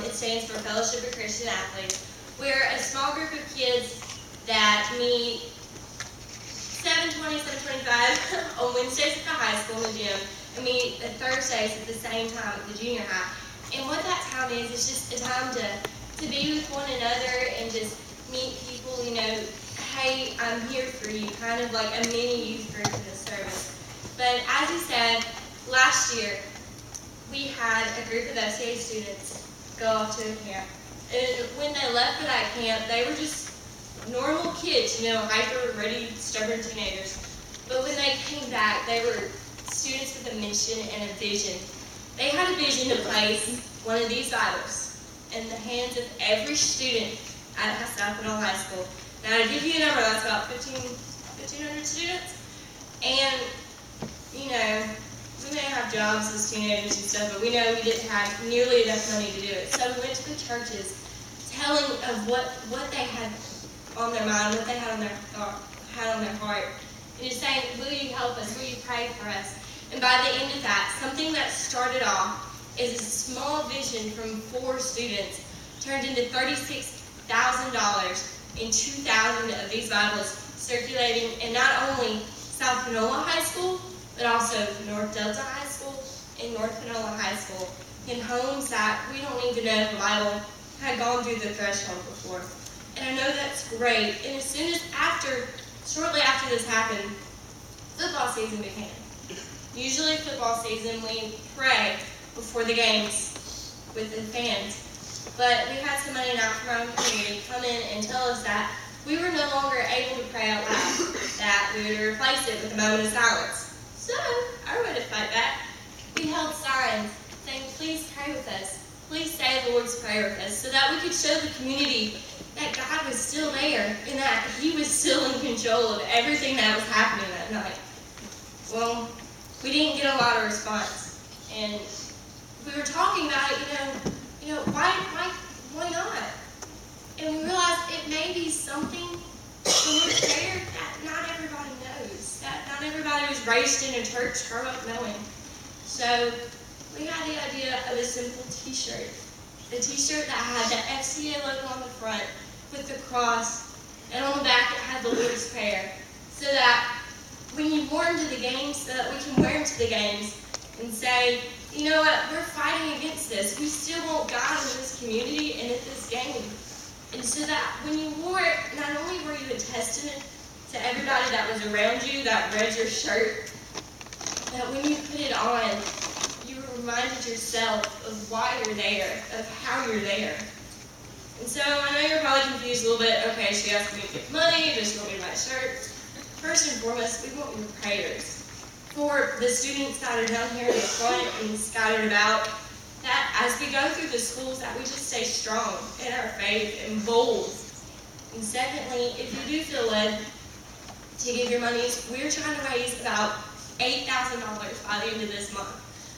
It stands for Fellowship of Christian Athletes. We're a small group of kids that meet 7:20, 7:25 on Wednesdays at the high school in the gym, and meet at Thursdays at the same time at the junior high. And what that time is just a time to be with one another and just meet people, hey, I'm here for you, kind of like a mini youth group in the service. But as you said, last year we had a group of FCA students go off to a camp. And when they left for that camp, they were just normal kids, hyper, ready, stubborn teenagers. But when they came back, they were students with a mission and a vision. They had a vision to place one of these Bibles in the hands of every student at South Middle High School. Now, to give you a number, that's about 1,500 students. And, we may have jobs as teenagers and stuff, but we know we didn't have nearly enough money to do it. So we went to the churches telling of what they had on their mind, what they had on their heart. And just saying, will you help us? Will you pray for us? And by the end of that, something that started off as a small vision from 4 students turned into $36,000 in 2,000 of these Bibles circulating in not only South Panola High School, but also North Delta High School and North Panola High School, in homes that we don't even know if the Bible had gone through the threshold before. And I know that's great. And as soon as shortly after this happened, football season began. Usually football season, we pray before the games with the fans. But we had somebody out from our own community come in and tell us that we were no longer able to pray out loud, that we would replace it with a moment of silence. So, our way to fight back, we held signs saying, please pray with us. Please say the Lord's Prayer with us, so that we could show the community that God was still there and that He was still in control of everything that was happening that night. Well, we didn't get a lot of response. And we were talking about it, why not? And we realized it may be something, the Lord's Prayer, that not everybody knows, that not everybody was raised in a church, grew up knowing. So we had the idea of a simple t-shirt. A t-shirt that had the FCA logo on the front with the cross, and on the back it had the Lord's Prayer. So that when you wore them to the games, so that we can wear them to the games and say, you know what, we're fighting against this. We still want God in this community and at this game. And so that when you wore it, not only were you a testament to everybody that was around you that read your shirt, that when you put it on, you reminded yourself of why you're there, of how you're there. And so I know you're probably confused a little bit. Okay, she asked me to give money, does she want me to buy shirts? First and foremost, we want your prayers. For the students that are down here in the front and scattered about, that as we go through the schools, that we just stay strong in our faith and bold. And secondly, if you do feel led to give your monies, we're trying to raise about $8,000 by the end of this month.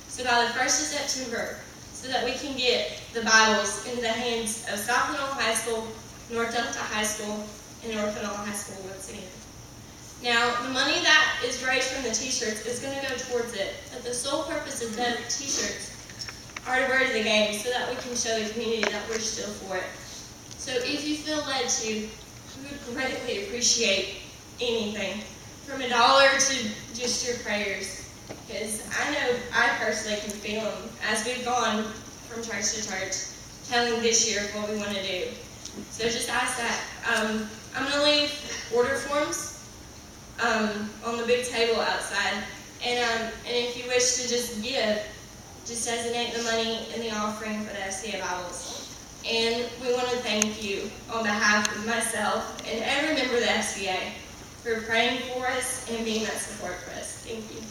So by the 1st of September, so that we can get the Bibles into the hands of South Panola High School, North Delta High School, and North Panola High School once again. Now, the money that is raised from the t-shirts is going to go towards it, but the sole purpose of the t-shirts are to wear to the game so that we can show the community that we're still for it. So if you feel led to, we would greatly appreciate anything, from $1 to just your prayers, because I know I personally can feel them as we've gone from church to church, telling this year what we want to do. So just ask that. I'm going to leave order forms on the big table outside, and if you wish to just give, just designate the money in the offering for the FCA Bibles. And we want to thank you on behalf of myself and every member of the FCA for praying for us and being that support for us. Thank you.